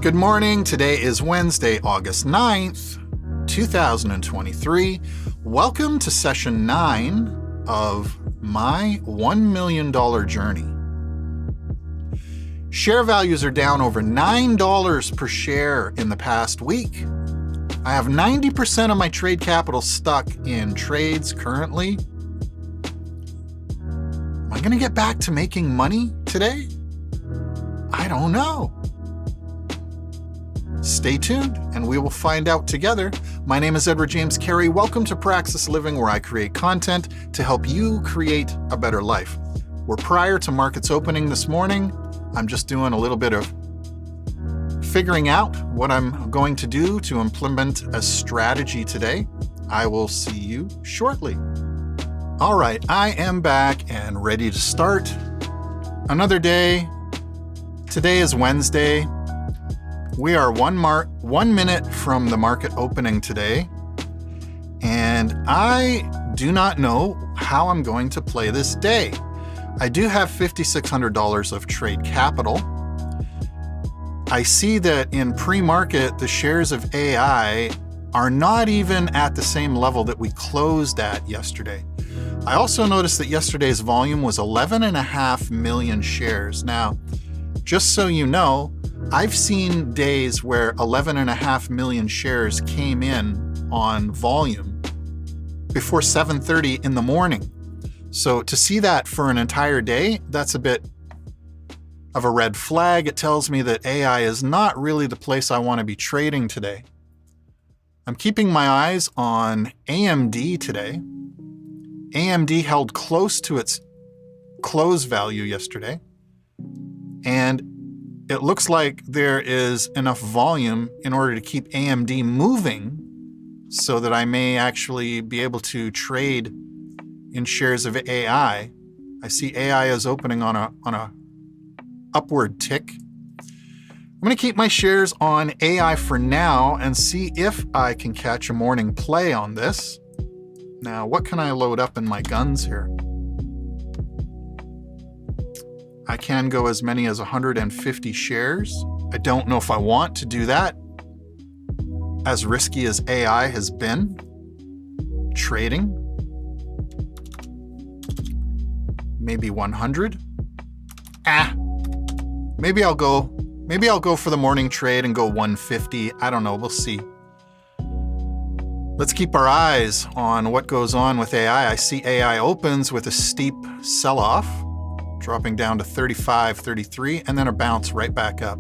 Good morning. Today is Wednesday, August 9th, 2023. Welcome to session 9 of my $1 million journey. Share values are down over $9 per share in the past week. I have 90% of my trade capital stuck in trades currently. Am I going to get back to making money today? I don't know. Stay tuned and we will find out together. My name is Edward James Carey. Welcome to Praxis Living, where I create content to help you create a better life. We're prior to markets opening this morning. I'm just doing a little bit of figuring out what I'm going to do to implement a strategy today. I will see you shortly. All right, I am back and ready to start another day. Today is Wednesday. We are one minute from the market opening today, and I do not know how I'm going to play this day. I do have $5,600 of trade capital. I see that in pre-market, the shares of AI are not even at the same level that we closed at yesterday. I also noticed that yesterday's volume was 11.5 million shares. Now, just so you know, I've seen days where 11.5 million shares came in on volume before 7:30 in the morning. So to see that for an entire day, that's a bit of a red flag. It tells me that AI is not really the place I want to be trading today. I'm keeping my eyes on AMD today. AMD held close to its close value yesterday, and it looks like there is enough volume in order to keep AMD moving so that I may actually be able to trade in shares of AI. I see AI is opening on a upward tick. I'm going to keep my shares on AI for now and see if I can catch a morning play on this. Now, what can I load up in my guns here? I can go as many as 150 shares. I don't know if I want to do that. As risky as AI has been trading. Maybe 100. Maybe I'll go for the morning trade and go 150. I don't know, we'll see. Let's keep our eyes on what goes on with AI. I see AI opens with a steep sell-off, dropping down to 35, 33, and then a bounce right back up.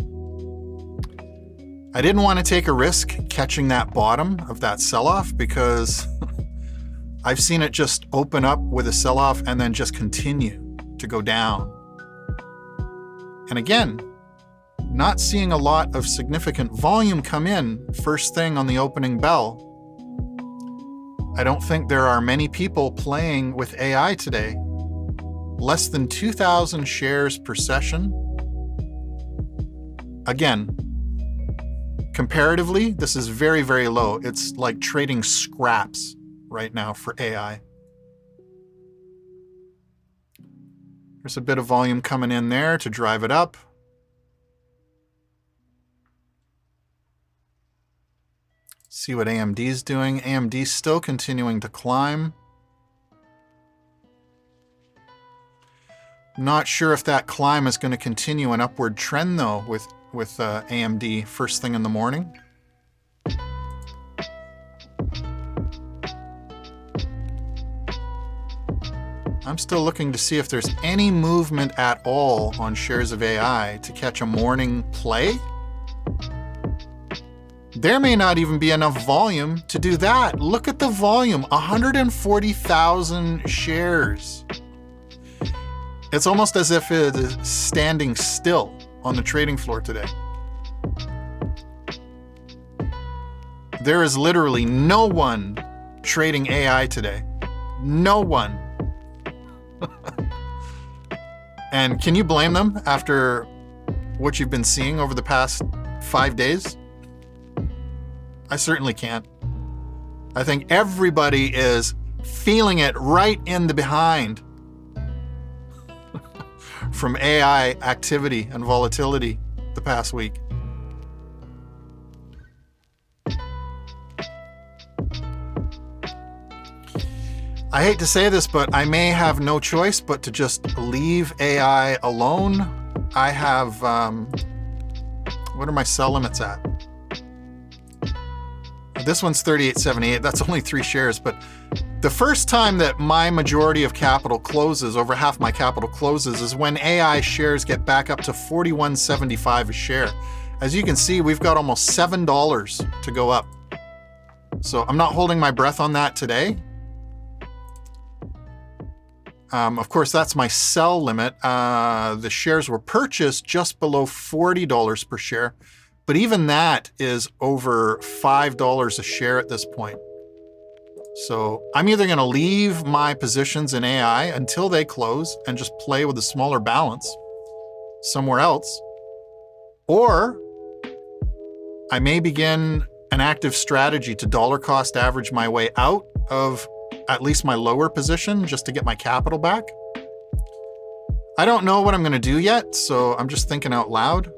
I didn't want to take a risk catching that bottom of that sell-off because I've seen it just open up with a sell-off and then just continue to go down. And again, not seeing a lot of significant volume come in first thing on the opening bell. I don't think there are many people playing with AI today. Less than 2,000 shares per session. Again, comparatively, this is very, very low. It's like trading scraps right now for AI. There's a bit of volume coming in there to drive it up. See what AMD's doing. AMD's still continuing to climb. Not sure if that climb is going to continue an upward trend though with AMD first thing in the morning. I'm still looking to see if there's any movement at all on shares of AI to catch a morning play. There may not even be enough volume to do that. Look at the volume, 140,000 shares. It's almost as if it is standing still on the trading floor today. There is literally no one trading AI today. No one. And can you blame them after what you've been seeing over the past 5 days? I certainly can't. I think everybody is feeling it right in the behind from AI activity and volatility the past week. I hate to say this, but I may have no choice but to just leave AI alone. I have, what are my sell limits at? This one's 38.78. That's only 3 shares, but the first time that my majority of capital closes, over half my capital closes, is when AI shares get back up to 41.75 a share. As you can see, we've got almost $7 to go up. So I'm not holding my breath on that today. Of course, that's my sell limit. The shares were purchased just below $40 per share, but even that is over $5 a share at this point. So I'm either going to leave my positions in AI until they close and just play with a smaller balance somewhere else, or I may begin an active strategy to dollar cost average my way out of at least my lower position just to get my capital back. I don't know what I'm going to do yet, so I'm just thinking out loud.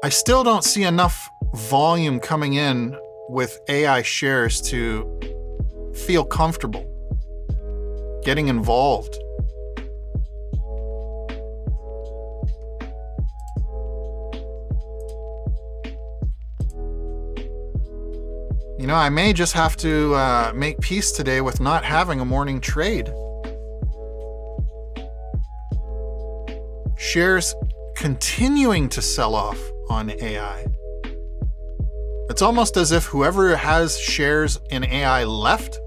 I still don't see enough volume coming in with AI shares to feel comfortable getting involved. You know, I may just have to make peace today with not having a morning trade. Shares continuing to sell off on AI. It's almost as if whoever has shares in AI left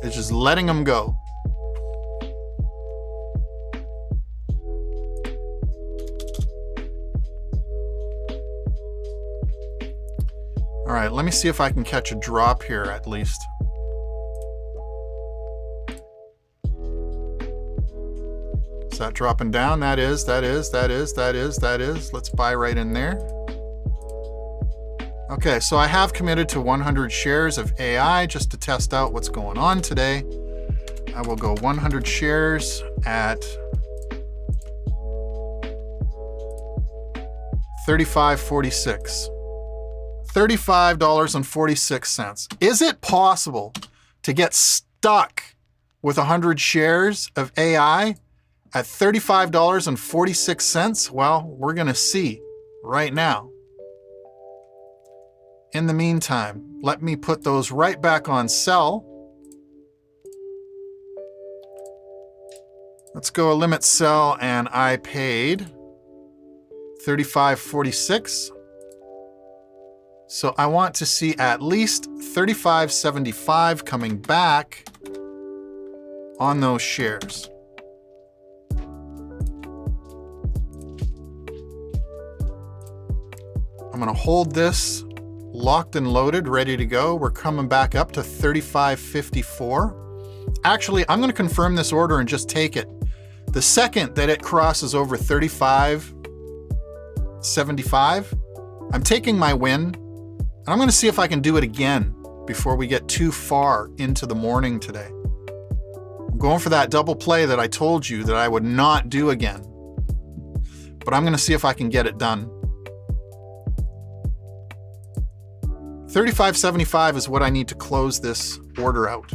is just letting them go. All right, let me see if I can catch a drop here at least. Is that dropping down? That is. Let's buy right in there. Okay, so I have committed to 100 shares of AI just to test out what's going on today. I will go 100 shares at $35.46. $35.46. Is it possible to get stuck with 100 shares of AI at $35.46? Well, we're going to see right now. In the meantime, let me put those right back on sell. Let's go a limit sell, and I paid $35.46. So I want to see at least $35.75 coming back on those shares. I'm going to hold this locked and loaded, ready to go. We're coming back up to $35.54. Actually, I'm going to confirm this order and just take it. The second that it crosses over $35.75, I'm taking my win. And I'm going to see if I can do it again before we get too far into the morning today. I'm going for that double play that I told you that I would not do again. But I'm going to see if I can get it done. $35.75 is what I need to close this order out.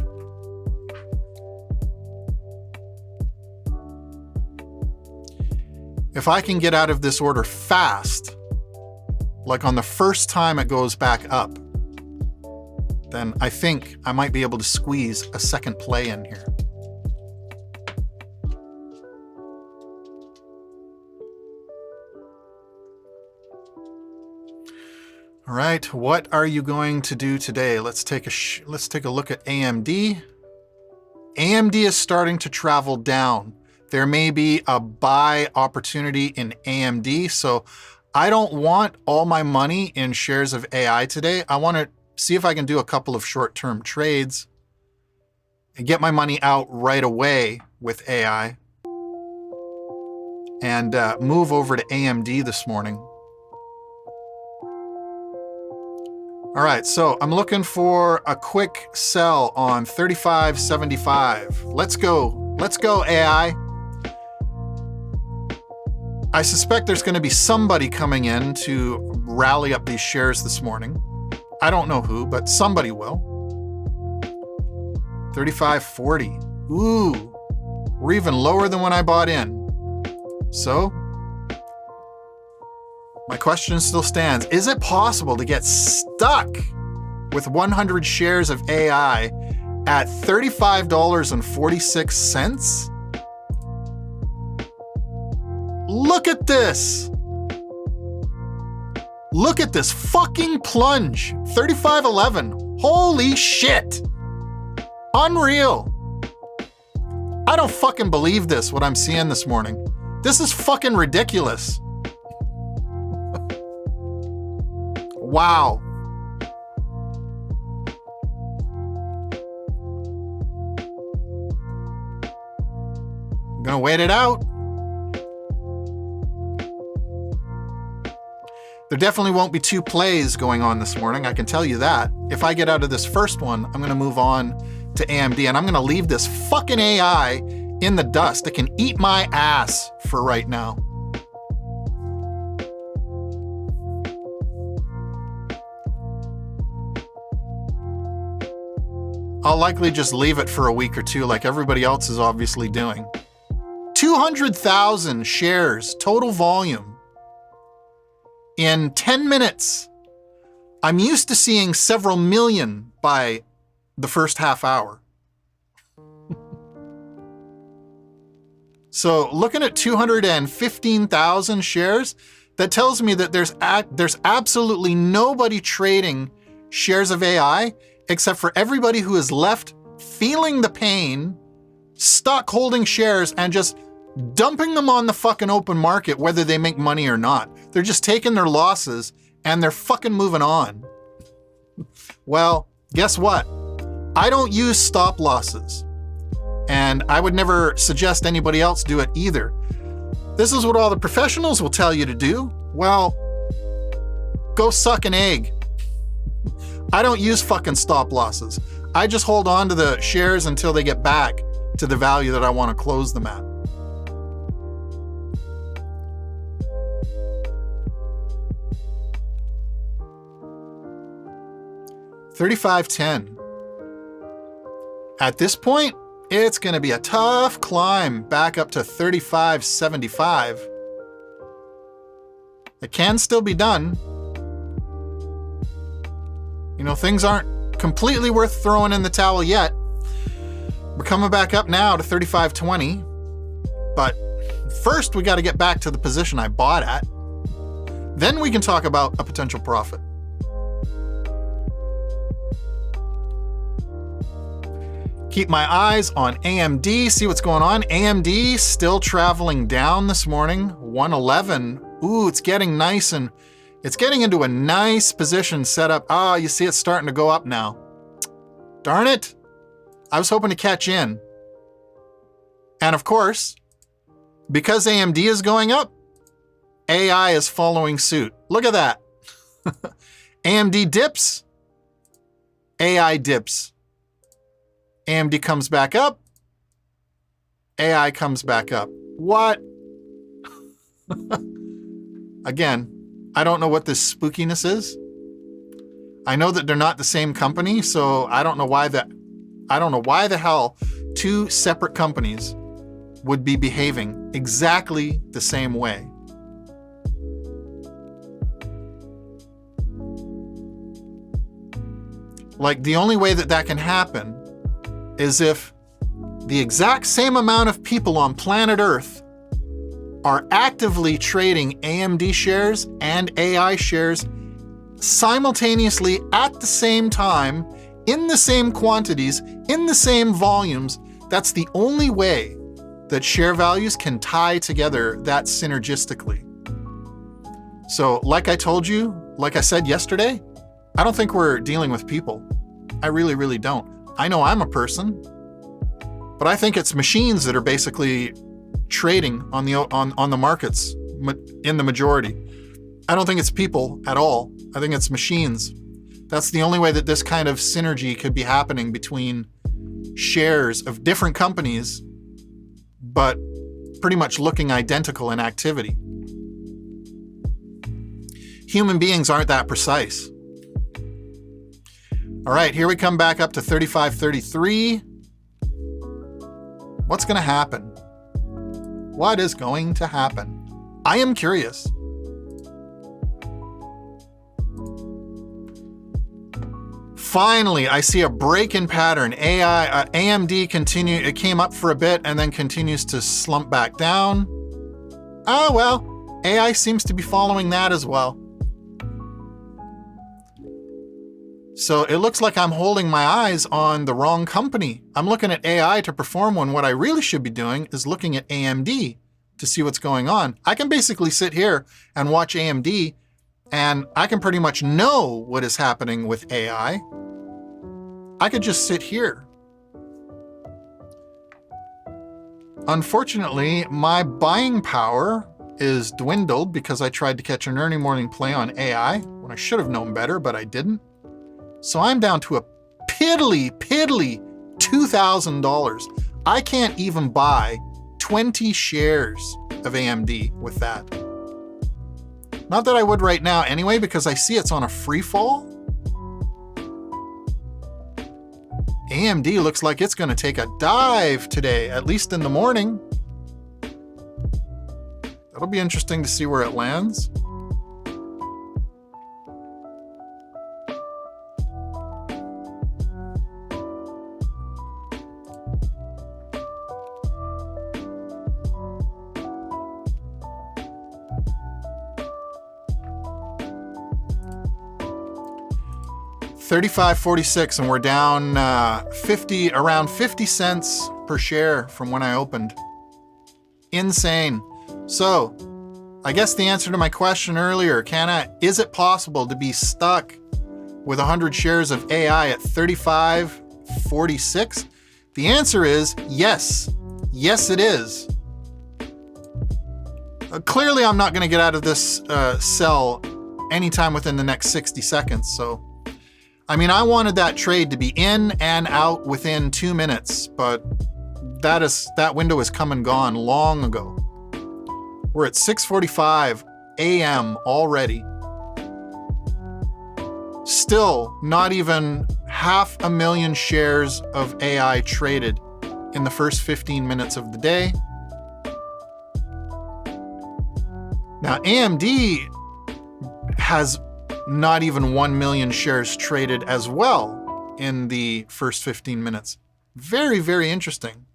If I can get out of this order fast, like on the first time it goes back up, then I think I might be able to squeeze a second play in here. All right, what are you going to do today? Let's take a look at AMD. AMD is starting to travel down. There may be a buy opportunity in AMD, so I don't want all my money in shares of AI today. I want to see if I can do a couple of short-term trades and get my money out right away with AI and move over to AMD this morning. All right, so I'm looking for a quick sell on $35.75. Let's go. Let's go, AI. I suspect there's going to be somebody coming in to rally up these shares this morning. I don't know who, but somebody will. 35.40. Ooh, we're even lower than when I bought in. So, my question still stands. Is it possible to get stuck with 100 shares of AI at $35.46? Look at this. Look at this fucking plunge. 35.11. Holy shit. Unreal. I don't fucking believe this, what I'm seeing this morning. This is fucking ridiculous. Wow. I'm gonna wait it out. There definitely won't be two plays going on this morning, I can tell you that. If I get out of this first one, I'm gonna move on to AMD, and I'm gonna leave this fucking AI in the dust. It can eat my ass for right now. I'll likely just leave it for a week or two like everybody else is obviously doing. 200,000 shares, total volume. In 10 minutes. I'm used to seeing several million by the first half hour. So looking at 215,000 shares, that tells me that there's absolutely nobody trading shares of AI except for everybody who is left feeling the pain, stuck holding shares and just dumping them on the fucking open market, whether they make money or not. They're just taking their losses and they're fucking moving on. Well, guess what? I don't use stop losses, and I would never suggest anybody else do it either. This is what all the professionals will tell you to do. Well, go suck an egg. I don't use fucking stop losses. I just hold on to the shares until they get back to the value that I want to close them at. $35.10. At this point, it's going to be a tough climb back up to $35.75. It can still be done. You know, things aren't completely worth throwing in the towel yet. We're coming back up now to $35.20. But first, we got to get back to the position I bought at. Then we can talk about a potential profit. Keep my eyes on AMD, see what's going on. AMD still traveling down this morning, 111. Ooh, it's getting nice and it's getting into a nice position set up. Ah, you see it's starting to go up now. Darn it. I was hoping to catch in. And of course, because AMD is going up, AI is following suit. Look at that. AMD dips, AI dips. AMD comes back up, AI comes back up. What? Again, I don't know what this spookiness is. I know that they're not the same company, so I don't know why the hell two separate companies would be behaving exactly the same way. Like, the only way that that can happen is if the exact same amount of people on planet Earth are actively trading AMD shares and AI shares simultaneously at the same time, in the same quantities, in the same volumes. That's the only way that share values can tie together that synergistically. So like I told you, like I said yesterday, I don't think we're dealing with people. I really, really don't. I know I'm a person, but I think it's machines that are basically trading on the markets in the majority. I don't think it's people at all. I think it's machines. That's the only way that this kind of synergy could be happening between shares of different companies, but pretty much looking identical in activity. Human beings aren't that precise. All right, here we come back up to 35.33. What's going to happen? What is going to happen? I am curious. Finally, I see a break in pattern. AMD it came up for a bit and then continues to slump back down. Oh, well, AI seems to be following that as well. So it looks like I'm holding my eyes on the wrong company. I'm looking at AI to perform when what I really should be doing is looking at AMD to see what's going on. I can basically sit here and watch AMD, and I can pretty much know what is happening with AI. I could just sit here. Unfortunately, my buying power is dwindled because I tried to catch an early morning play on AI when I should have known better, but I didn't. So I'm down to a piddly $2,000. I can't even buy 20 shares of AMD with that. Not that I would right now anyway, because I see it's on a free fall. AMD looks like it's going to take a dive today, at least in the morning. That'll be interesting to see where it lands. $35.46, and we're down around 50 cents per share from when I opened. Insane. So, I guess the answer to my question earlier, is it possible to be stuck with 100 shares of AI at $35.46? The answer is yes. Yes, it is. Clearly, I'm not going to get out of this sell anytime within the next 60 seconds, so I mean, I wanted that trade to be in and out within 2 minutes, but that window is come and gone long ago. We're at 6:45 a.m. already. Still not even 500,000 shares of AI traded in the first 15 minutes of the day. Now, AMD has not even 1 million shares traded as well in the first 15 minutes. Very, very interesting.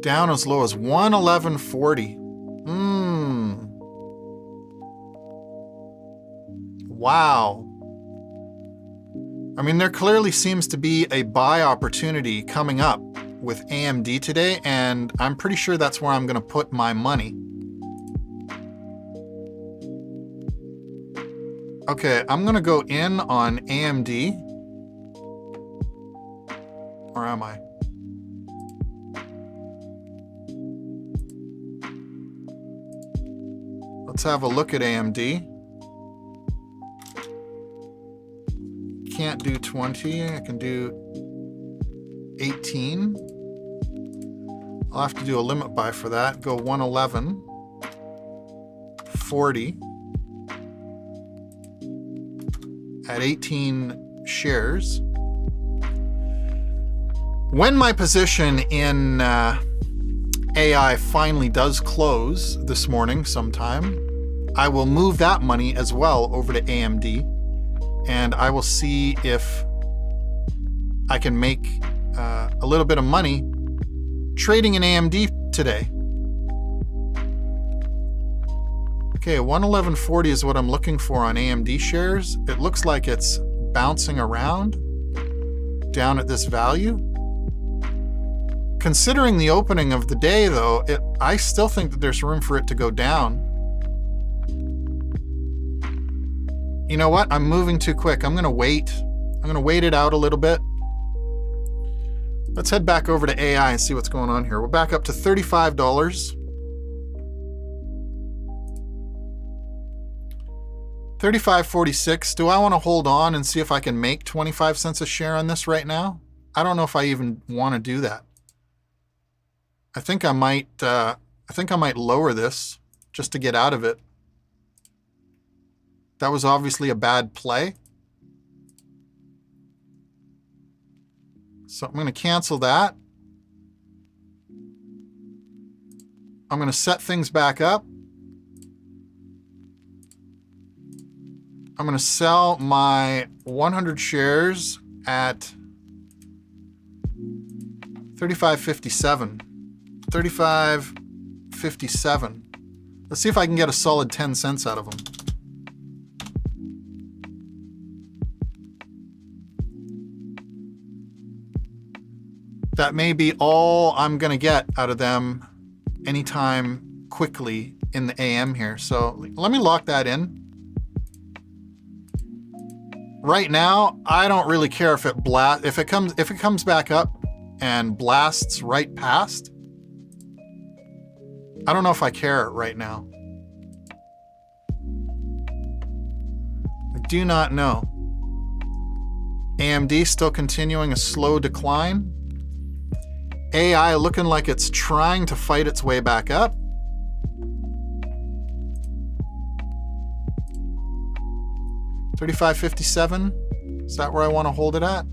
Down as low as 111.40. Wow. I mean, there clearly seems to be a buy opportunity coming up with AMD today, and I'm pretty sure that's where I'm going to put my money. Okay, I'm going to go in on AMD. Or am I? Let's have a look at AMD. Can't do 20, I can do 18. I'll have to do a limit buy for that. Go 111.40 at 18 shares. When my position in AI finally does close this morning sometime, I will move that money as well over to AMD. And I will see if I can make a little bit of money trading in AMD today. Okay, 111.40 is what I'm looking for on AMD shares. It looks like it's bouncing around down at this value. Considering the opening of the day, though, I still think that there's room for it to go down. You know what? I'm moving too quick. I'm going to wait. I'm going to wait it out a little bit. Let's head back over to AI and see what's going on here. We're back up to $35. $35.46. Do I want to hold on and see if I can make 25 cents a share on this right now? I don't know if I even want to do that. I think I might lower this just to get out of it. That was obviously a bad play. So I'm going to cancel that. I'm going to set things back up. I'm going to sell my 100 shares at 35.57. 35.57. Let's see if I can get a solid 10 cents out of them. That may be all I'm going to get out of them anytime quickly in the AM here. So let me lock that in. Right now, I don't really care if it comes back up and blasts right past. I don't know if I care right now. I do not know. AMD still continuing a slow decline. AI looking like it's trying to fight its way back up. $35.57. Is that where I want to hold it at?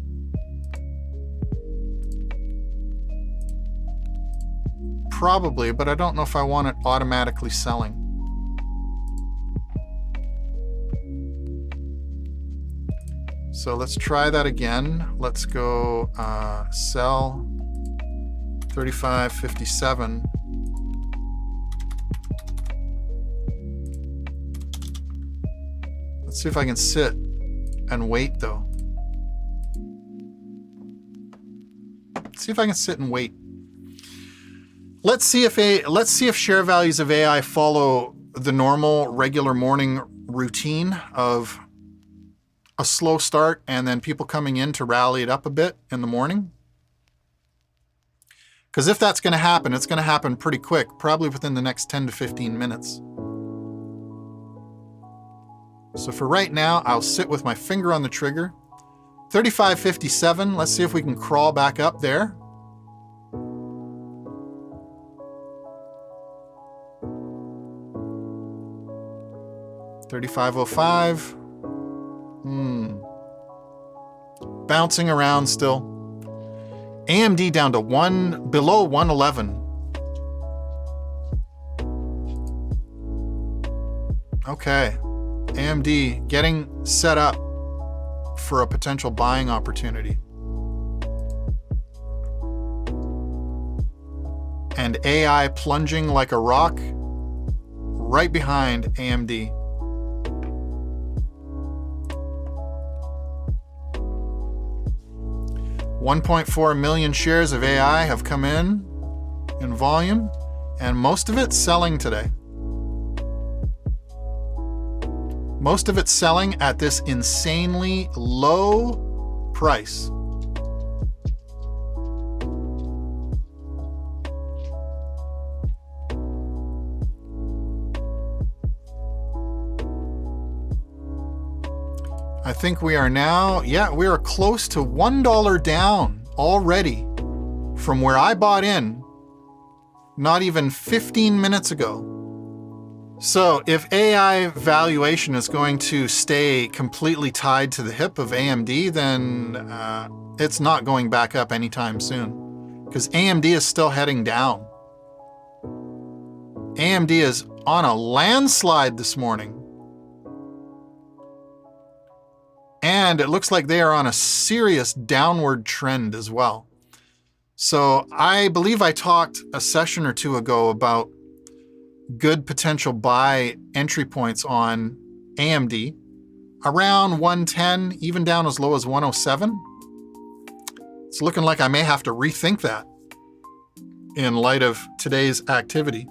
Probably, but I don't know if I want it automatically selling. So let's try that again. Let's go sell 35.57. Let's see if I can sit and wait though. Let's see if I can sit and wait. Let's see if share values of AI follow the normal regular morning routine of a slow start and then people coming in to rally it up a bit in the morning. Because if that's going to happen, it's going to happen pretty quick, probably within the next 10 to 15 minutes. So for right now, I'll sit with my finger on the trigger. 35.57, let's see if we can crawl back up there. $35.05. Bouncing around still. AMD down to below 111. Okay. AMD getting set up for a potential buying opportunity. And AI plunging like a rock right behind AMD. $1.4 million shares of AI have come in volume, and most of it selling today. Most of it selling at this insanely low price. I think we are now, we are close to $1 down already from where I bought in not even 15 minutes ago. So if AI valuation is going to stay completely tied to the hip of AMD, then it's not going back up anytime soon because AMD is still heading down. AMD is on a landslide this morning. And it looks like they are on a serious downward trend as well. So I believe I talked a session or two ago about good potential buy entry points on AMD around 110, even down as low as 107. It's looking like I may have to rethink that in light of today's activity.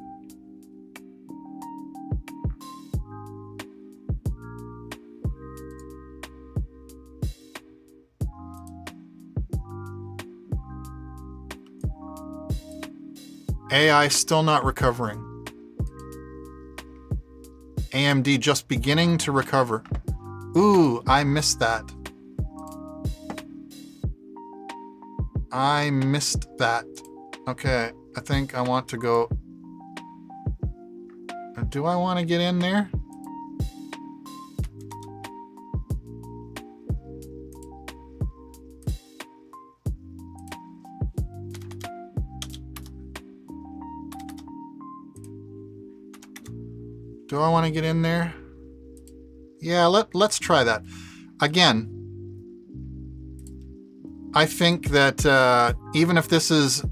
AI still not recovering. AMD just beginning to recover. Ooh, I missed that. I missed that. Okay, I think I want to go. Do I want to get in there? Do I want to get in there? Yeah, let's try that. Again, I think that even if this is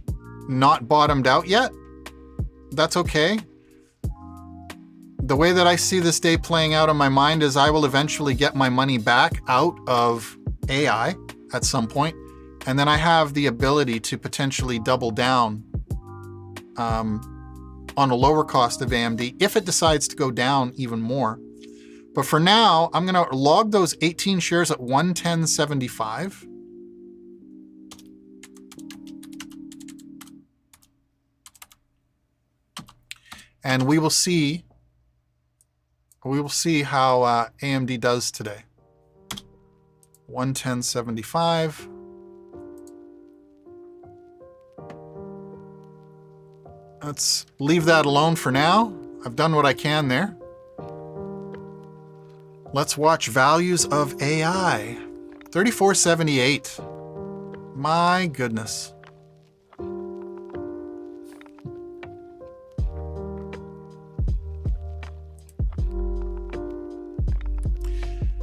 not bottomed out yet, that's okay. The way that I see this day playing out in my mind is I will eventually get my money back out of AI at some point, and then I have the ability to potentially double down on a lower cost of AMD if it decides to go down even more. But for now, I'm going to log those 18 shares at 110.75. And we will see how AMD does today. 110.75. Let's leave that alone for now. I've done what I can there. Let's watch values of AI. 3478. My goodness.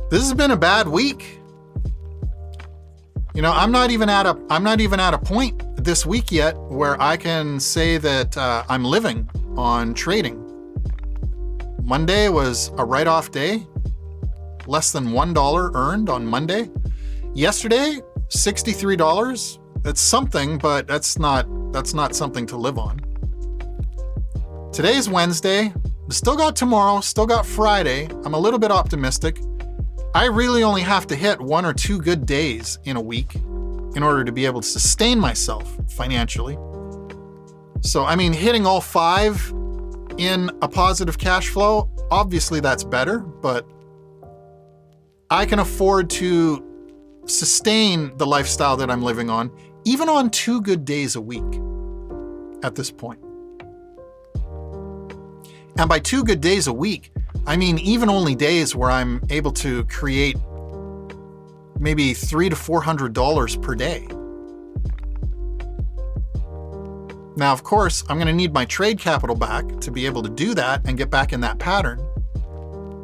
This has been a bad week. You know, I'm not even at a point this week yet where I can say that I'm living on trading. Monday was a write-off day. Less than $1 earned on Monday. Yesterday, $63. That's something, but that's not something to live on. Today's Wednesday. Still got tomorrow, still got Friday. I'm a little bit optimistic. I really only have to hit 1 or 2 good days in a week in order to be able to sustain myself financially. So, I mean, hitting all 5 in a positive cash flow, obviously that's better, but I can afford to sustain the lifestyle that I'm living on, even on 2 good days a week at this point. And by 2 good days a week, I mean even only days where I'm able to create maybe $300 to $400 per day. Now, of course, I'm going to need my trade capital back to be able to do that and get back in that pattern.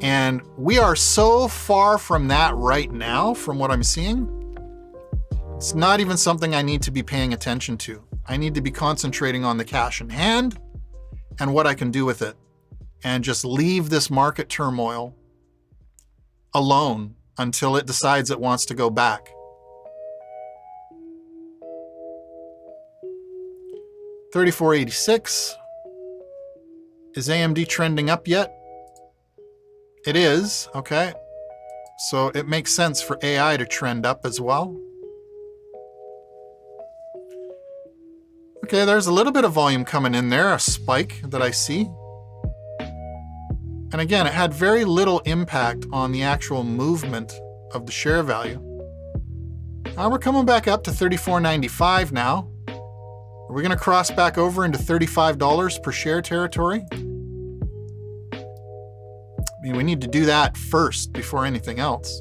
And we are so far from that right now, from what I'm seeing. It's not even something I need to be paying attention to. I need to be concentrating on the cash in hand and what I can do with it, and just leave this market turmoil alone until it decides it wants to go back. 3486. Is AMD trending up yet? It is, okay. So it makes sense for AI to trend up as well. Okay, there's a little bit of volume coming in there, a spike that I see. And again, it had very little impact on the actual movement of the share value. Now we're coming back up to $34.95 now. Are we going to cross back over into $35 per share territory? I mean, we need to do that first before anything else.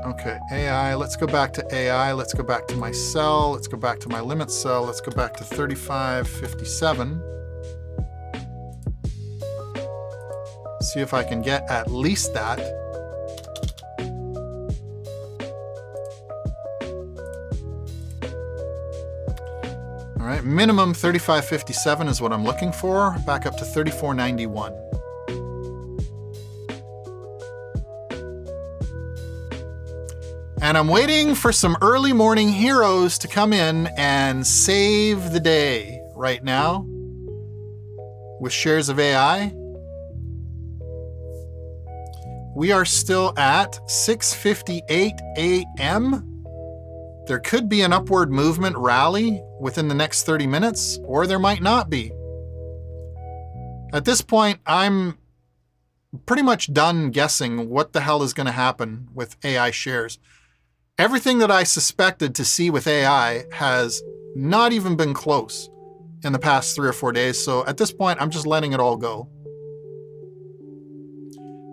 Okay, AI, let's go back to AI. Let's go back to my sell. Let's go back to my limit sell. Let's go back to 35.57. See if I can get at least that. All right, minimum 35.57 is what I'm looking for. Back up to 34.91. And I'm waiting for some early morning heroes to come in and save the day right now with shares of AI. We are still at 6:58 a.m. There could be an upward movement rally within the next 30 minutes, or there might not be. At this point, I'm pretty much done guessing what the hell is going to happen with AI shares. Everything that I suspected to see with AI has not even been close in the past 3 or 4 days. So at this point, I'm just letting it all go.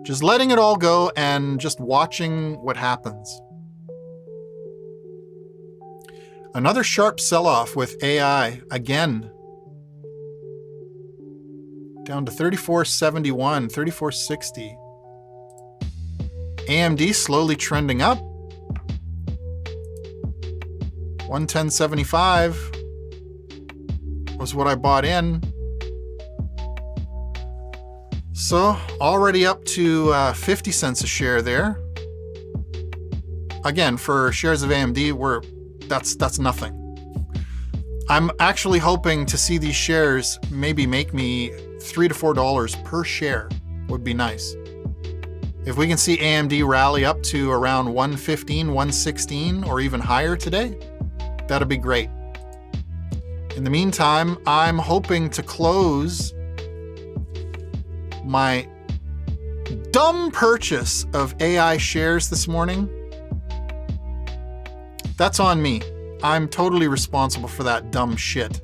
Just letting it all go and just watching what happens. Another sharp sell-off with AI again. Down to 34.71, 34.60. AMD slowly trending up. 110.75 was what I bought in. So already up to 50 cents a share there. Again, for shares of AMD, that's nothing. I'm actually hoping to see these shares maybe make me $3 to $4 per share. Would be nice. If we can see AMD rally up to around 115, 116, or even higher today, that'd be great. In the meantime, I'm hoping to close my dumb purchase of AI shares this morning. That's on me. I'm totally responsible for that dumb shit.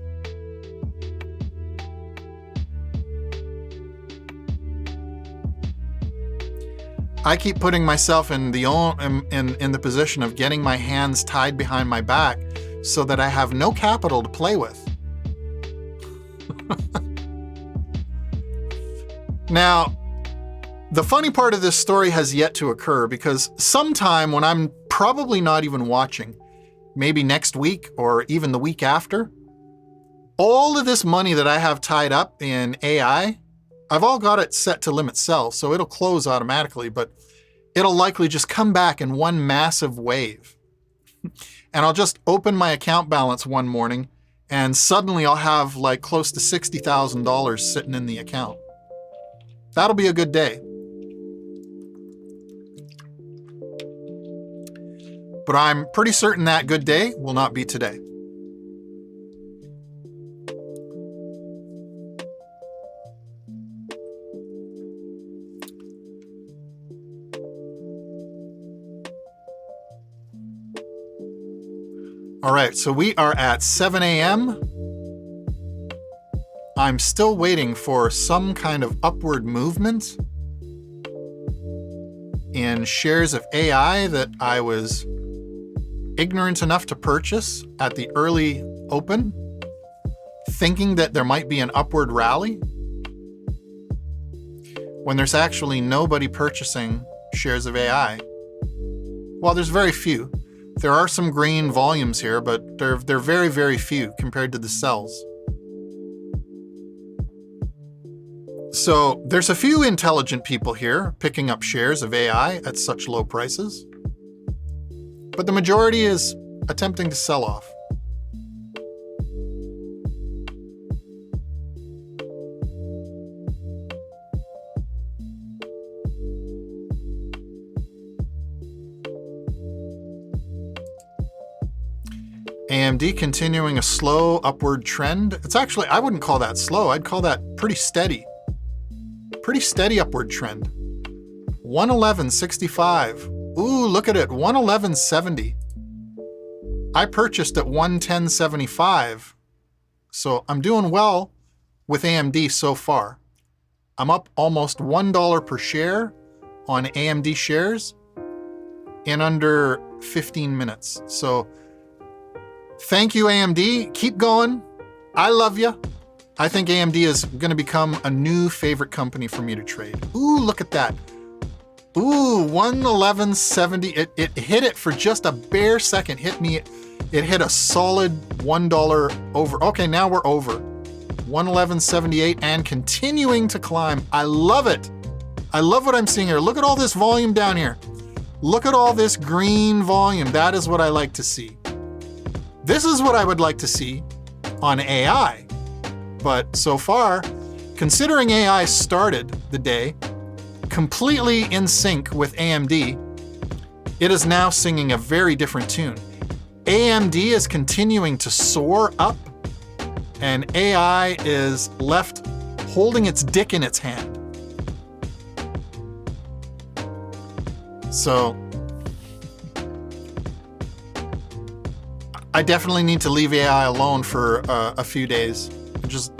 I keep putting myself in the position of getting my hands tied behind my back so that I have no capital to play with. Now, the funny part of this story has yet to occur because sometime when I'm probably not even watching, maybe next week or even the week after, all of this money that I have tied up in AI, I've all got it set to limit sell, so it'll close automatically, but it'll likely just come back in one massive wave. And I'll just open my account balance one morning and suddenly I'll have like close to $60,000 sitting in the account. That'll be a good day. But I'm pretty certain that good day will not be today. All right, so we are at 7 a.m. I'm still waiting for some kind of upward movement in shares of AI that I was ignorant enough to purchase at the early open, thinking that there might be an upward rally, when there's actually nobody purchasing shares of AI. Well, there's very few. There are some green volumes here, but they're very, very few compared to the sells. So there's a few intelligent people here picking up shares of AI at such low prices, but the majority is attempting to sell off. AMD continuing a slow upward trend. It's actually, I wouldn't call that slow. I'd call that pretty steady. Pretty steady upward trend. 111.65. Ooh, look at it, 111.70. I purchased at 110.75. So I'm doing well with AMD so far. I'm up almost $1 per share on AMD shares in under 15 minutes. So thank you, AMD. Keep going. I love you. I think AMD is going to become a new favorite company for me to trade. Ooh, look at that. Ooh, 111.70. It hit it for just a bare second. It hit a solid $1 over. Okay, now we're over. 111.78 and continuing to climb. I love it. I love what I'm seeing here. Look at all this volume down here. Look at all this green volume. That is what I like to see. This is what I would like to see on AI. But so far, considering AI started the day completely in sync with AMD, it is now singing a very different tune. AMD is continuing to soar up, and AI is left holding its dick in its hand. So I definitely need to leave AI alone for a few days. Just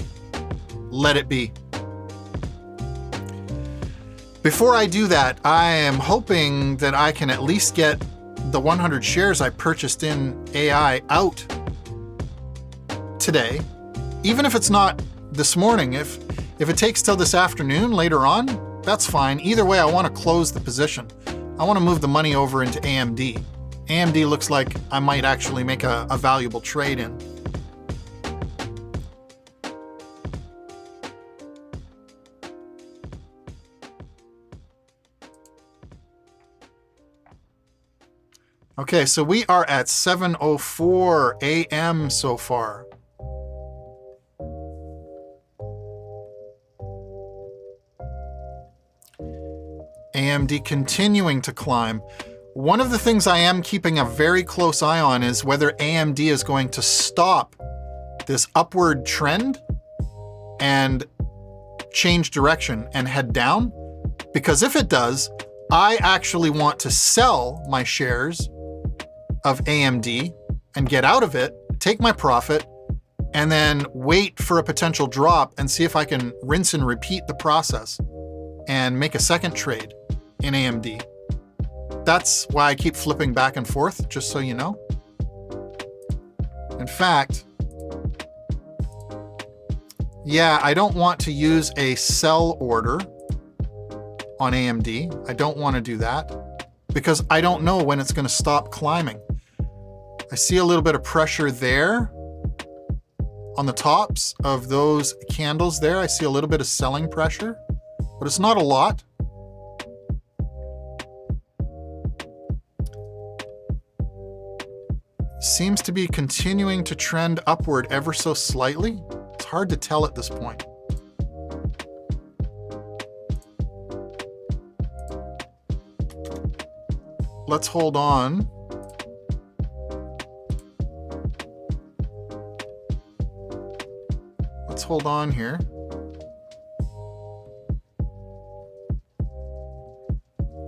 let it be. Before I do that, I am hoping that I can at least get the 100 shares I purchased in AI out today. Even if it's not this morning, if it takes till this afternoon later on, that's fine. Either way, I want to close the position. I want to move the money over into AMD. AMD looks like I might actually make a valuable trade in. Okay, so we are at 7:04 a.m. so far. AMD continuing to climb. One of the things I am keeping a very close eye on is whether AMD is going to stop this upward trend and change direction and head down. Because if it does, I actually want to sell my shares of AMD and get out of it, take my profit, and then wait for a potential drop and see if I can rinse and repeat the process and make a second trade in AMD. That's why I keep flipping back and forth, just so you know. In fact, yeah, I don't want to use a sell order on AMD. I don't want to do that because I don't know when it's going to stop climbing. I see a little bit of pressure there on the tops of those candles there. I see a little bit of selling pressure, but it's not a lot. Seems to be continuing to trend upward ever so slightly. It's hard to tell at this point. Let's hold on. Let's hold on here.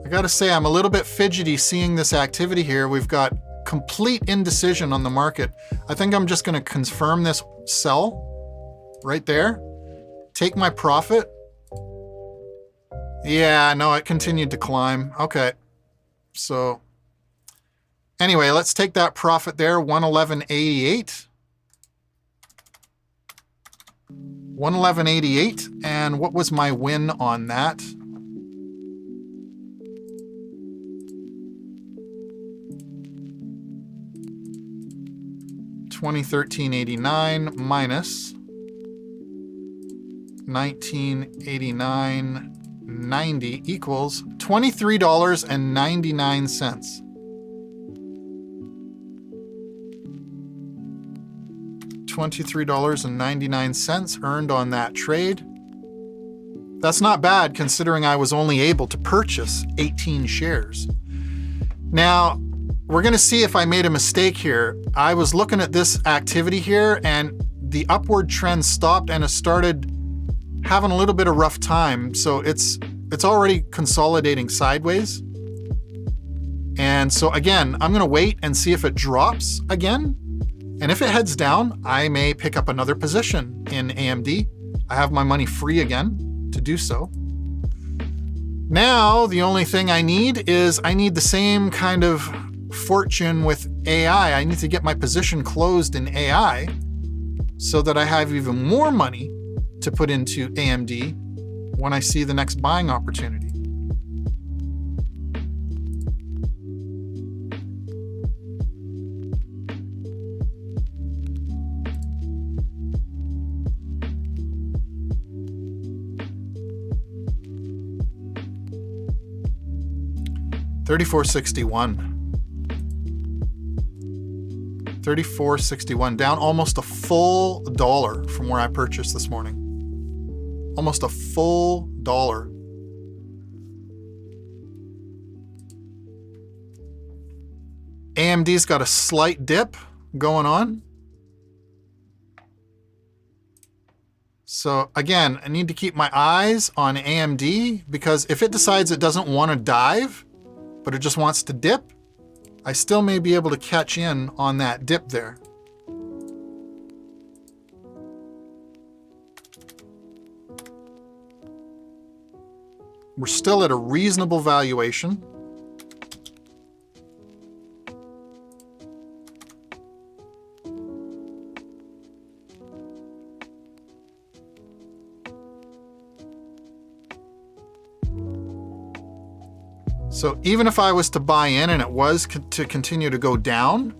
I gotta say, I'm a little bit fidgety seeing this activity here. We've got complete indecision on the market. I think I'm just going to confirm this sell right there. Take my profit. Yeah, no, it continued to climb. Okay. So anyway, let's take that profit there, 111.88. 111.88. And what was my win on that? $2013.89 minus $1989.90 equals $23.99. $23.99 earned on that trade. That's not bad considering I was only able to purchase 18 shares. Now, we're going to see if I made a mistake here. I was looking at this activity here and the upward trend stopped and it started having a little bit of rough time. So it's already consolidating sideways. And so again, I'm going to wait and see if it drops again. And if it heads down, I may pick up another position in AMD. I have my money free again to do so. Now, the only thing I need is I need the same kind of fortune with AI. I need to get my position closed in AI so that I have even more money to put into AMD when I see the next buying opportunity. $34.61. $34.61, down almost a full dollar from where I purchased this morning. Almost a full dollar. AMD's got a slight dip going on. So again, I need to keep my eyes on AMD because if it decides it doesn't want to dive, but it just wants to dip, I still may be able to catch in on that dip there. We're still at a reasonable valuation. So even if I was to buy in and it was to continue to go down,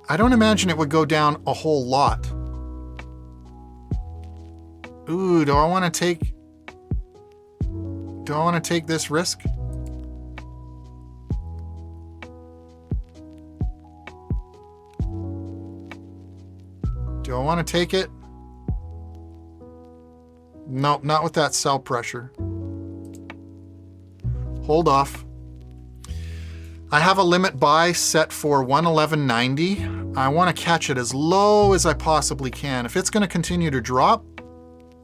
I don't imagine it would go down a whole lot. Ooh, do I want to take this risk? Do I want to take it? Nope, not with that sell pressure. Hold off. I have a limit buy set for 111.90. I want to catch it as low as I possibly can. If it's going to continue to drop,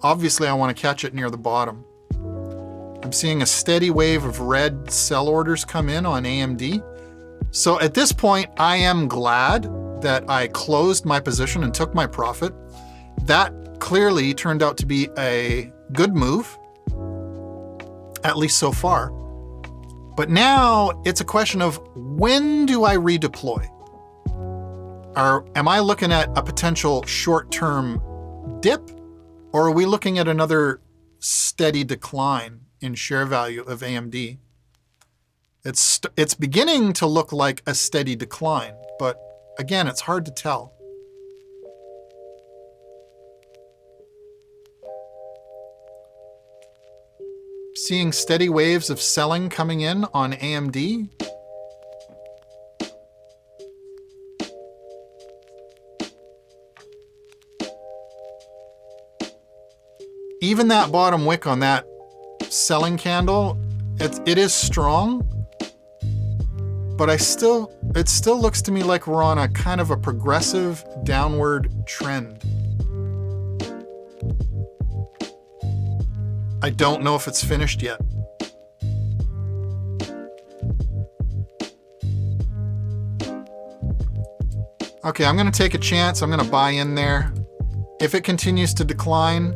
obviously I want to catch it near the bottom. I'm seeing a steady wave of red sell orders come in on AMD. So at this point, I am glad that I closed my position and took my profit. That clearly turned out to be a good move, at least so far. But now it's a question of when do I redeploy? Am I looking at a potential short-term dip, or are we looking at another steady decline in share value of AMD? It's beginning to look like a steady decline, but again, it's hard to tell. Seeing steady waves of selling coming in on AMD. Even that bottom wick on that selling candle, it is strong, but it still looks to me like we're on a kind of a progressive downward trend. I don't know if it's finished yet. Okay, I'm going to take a chance. I'm going to buy in there. If it continues to decline,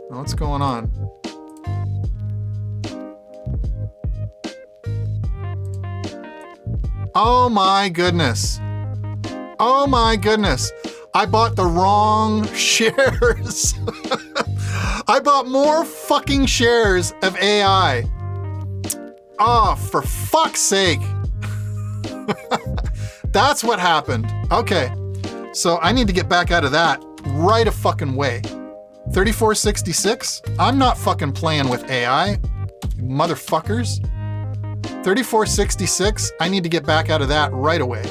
what's going on? Oh my goodness. Oh my goodness. I bought the wrong shares. I bought more fucking shares of AI. Oh, for fuck's sake. That's what happened. Okay. So I need to get back out of that right a fucking way. 3466? I'm not fucking playing with AI, motherfuckers. 3466, I need to get back out of that right away.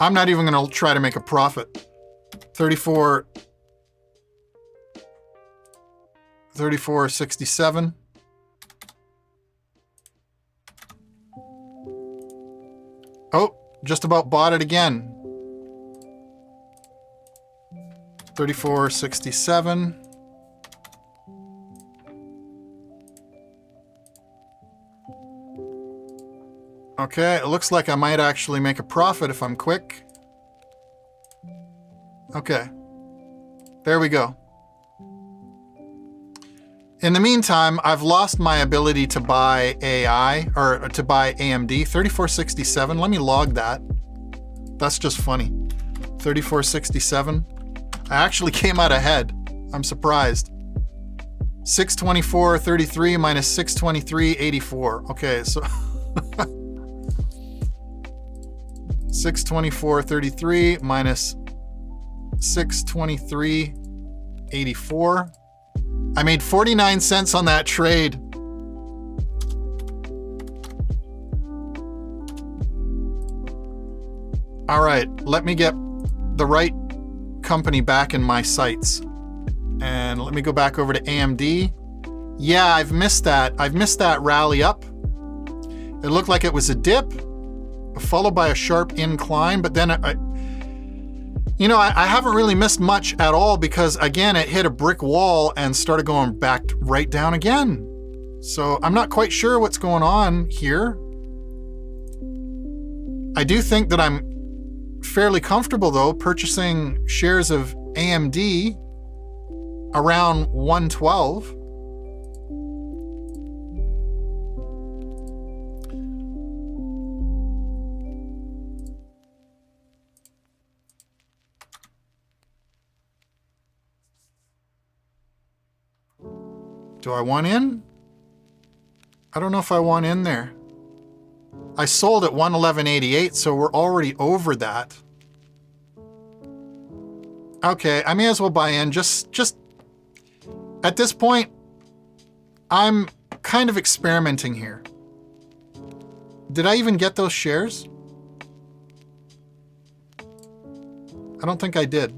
I'm not even going to try to make a profit. 3467. Oh, just about bought it again. 3467. Okay, it looks like I might actually make a profit if I'm quick. Okay, there we go. In the meantime, I've lost my ability to buy AI, or to buy AMD. 3467, let me log that. That's just funny. 3467. I actually came out ahead. I'm surprised. 624.33 minus 623.84. Okay, so 624.33 minus 623.84. I made 49 cents on that trade. All right, let me get the right company back in my sights. And let me go back over to AMD. Yeah, I've missed that. I've missed that rally up. It looked like it was a dip, followed by a sharp incline, but then I haven't really missed much at all because, again, it hit a brick wall and started going back right down again. So I'm not quite sure what's going on here. I do think that I'm fairly comfortable, though, purchasing shares of AMD around 112. Do I want in? I don't know if I want in there. I sold at 111.88, so we're already over that. Okay, I may as well buy in. Just at this point, I'm kind of experimenting here. Did I even get those shares? I don't think I did.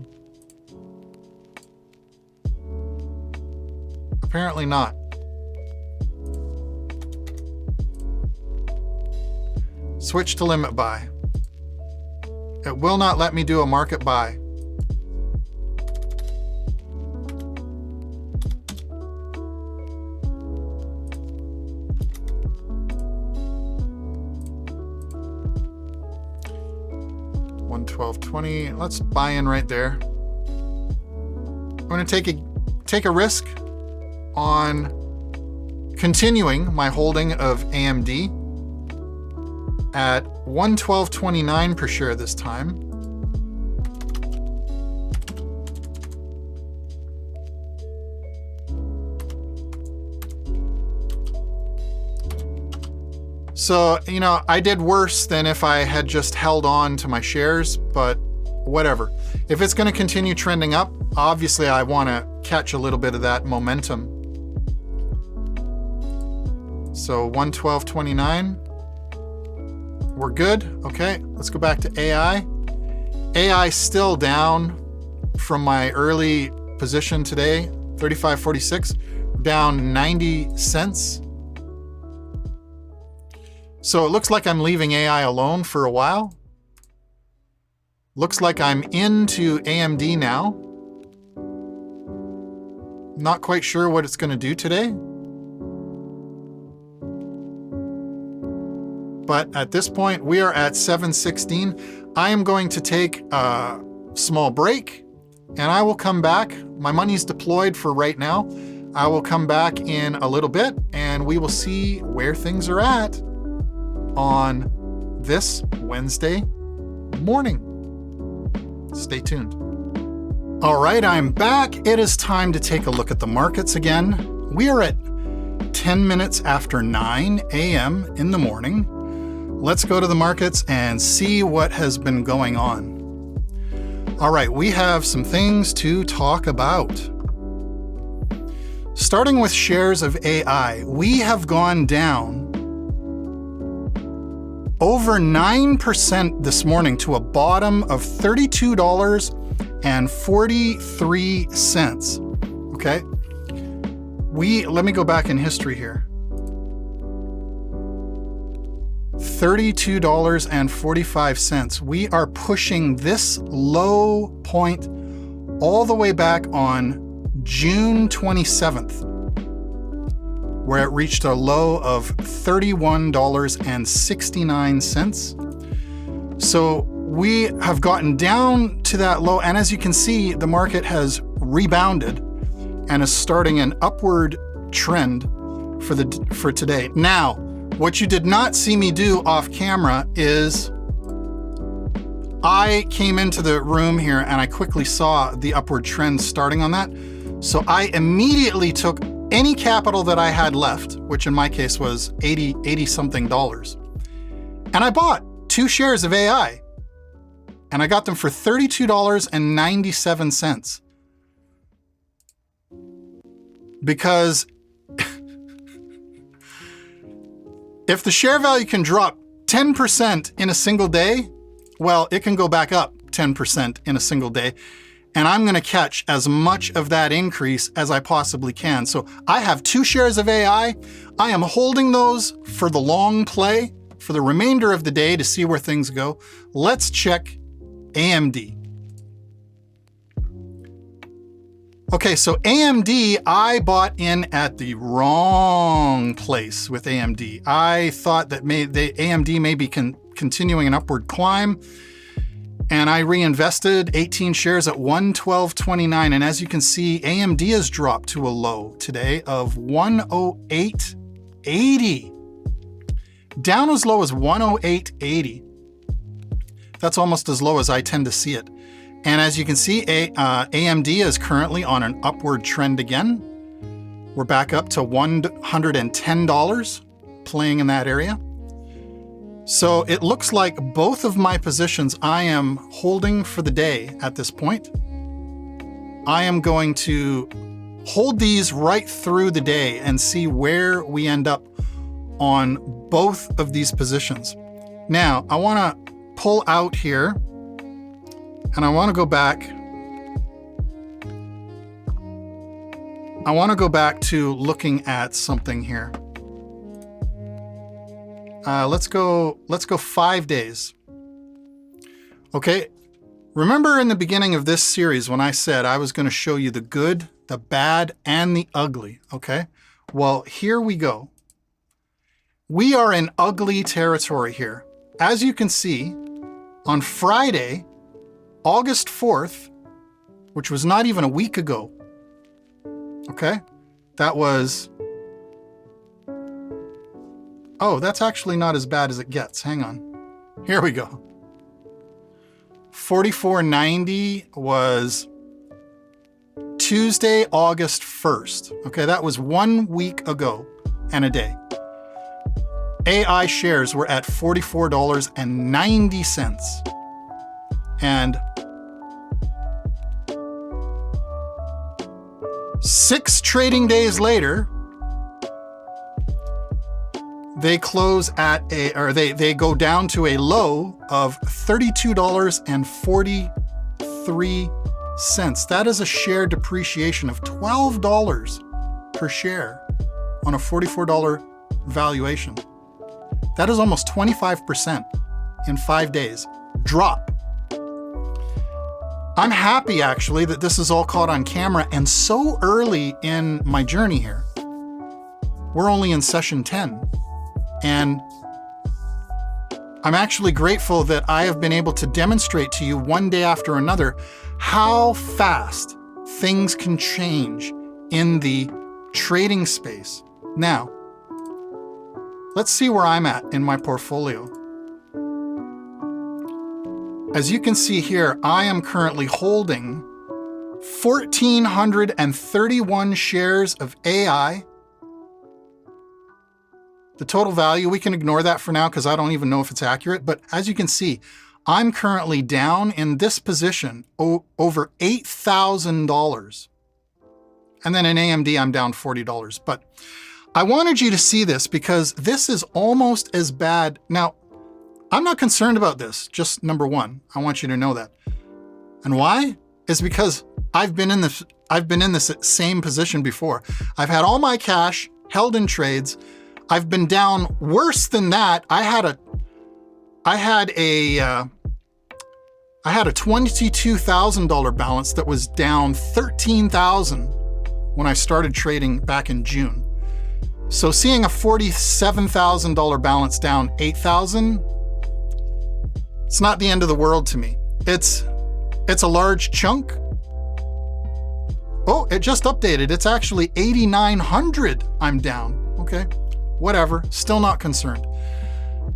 Apparently not. Switch to limit buy. It will not let me do a market buy. $112.20. Let's buy in right there. I'm going to take a risk on continuing my holding of AMD at $112.29 per share this time. So, I did worse than if I had just held on to my shares, but whatever. If it's going to continue trending up, obviously I want to catch a little bit of that momentum. So 112.29. We're good. Okay, let's go back to AI. AI still down from my early position today, 35.46, down 90 cents. So it looks like I'm leaving AI alone for a while. Looks like I'm into AMD now. Not quite sure what it's going to do today. But at this point, we are at 7:16. I am going to take a small break and I will come back. My money's deployed for right now. I will come back in a little bit and we will see where things are at on this Wednesday morning. Stay tuned. All right, I'm back. It is time to take a look at the markets again. We are at 10 minutes after 9 a.m. in the morning. Let's go to the markets and see what has been going on. All right, we have some things to talk about. Starting with shares of AI, we have gone down over 9% this morning to a bottom of $32.43. Okay, let me go back in history here. $32.45. We are pushing this low point all the way back on June 27th, where it reached a low of $31.69. So we have gotten down to that low, and as you can see, the market has rebounded and is starting an upward trend for today. Now, what you did not see me do off camera is I came into the room here and I quickly saw the upward trend starting on that. So I immediately took any capital that I had left, which in my case was 80 something dollars. And I bought 2 shares of AI and I got them for $32.97. Because if the share value can drop 10% in a single day, well, it can go back up 10% in a single day. and I'm going to catch as much of that increase as I possibly can. So I have 2 shares of AI. I am holding those for the long play for the remainder of the day to see where things go. Let's check AMD. Okay, so AMD, I bought in at the wrong place with AMD. I thought that AMD may be continuing an upward climb, and I reinvested 18 shares at $112.29. And as you can see, AMD has dropped to a low today of $108.80. Down as low as $108.80. That's almost as low as I tend to see it. And as you can see, AMD is currently on an upward trend again. We're back up to $110, playing in that area. So it looks like both of my positions I am holding for the day at this point. I am going to hold these right through the day and see where we end up on both of these positions. Now, I want to pull out here. And I want to go back. I want to go back to looking at something here. Let's go 5 days. Okay. Remember in the beginning of this series when I said I was going to show you the good, the bad, and the ugly. Okay. Well, here we go. We are in ugly territory here. As you can see, on Friday, August 4th, which was not even a week ago, okay? That was, oh, that's actually not as bad as it gets. Hang on. Here we go. 44.90 was Tuesday, August 1st. Okay, that was 1 week ago and a day. AI shares were at $44.90. And 6 trading days later, they close at they go down to a low of $32.43. That is a share depreciation of $12 per share on a $44 valuation. That is almost 25% in 5 days. Drop. I'm happy actually that this is all caught on camera and so early in my journey here. We're only in session 10. And I'm actually grateful that I have been able to demonstrate to you one day after another how fast things can change in the trading space. Now, let's see where I'm at in my portfolio. As you can see here, I am currently holding 1,431 shares of AI. The total value, we can ignore that for now because I don't even know if it's accurate. But as you can see, I'm currently down in this position over $8,000. And then in AMD, I'm down $40. But I wanted you to see this because this is almost as bad. Now, I'm not concerned about this, just number one. I want you to know that. And why? Is because I've been in this same position before. I've had all my cash held in trades. I've been down worse than that. I had a $22,000 balance that was down $13,000 when I started trading back in June. So seeing a $47,000 balance down $8,000, it's not the end of the world to me. It's a large chunk. Oh, it just updated. It's actually 8,900 I'm down. Okay, whatever, still not concerned.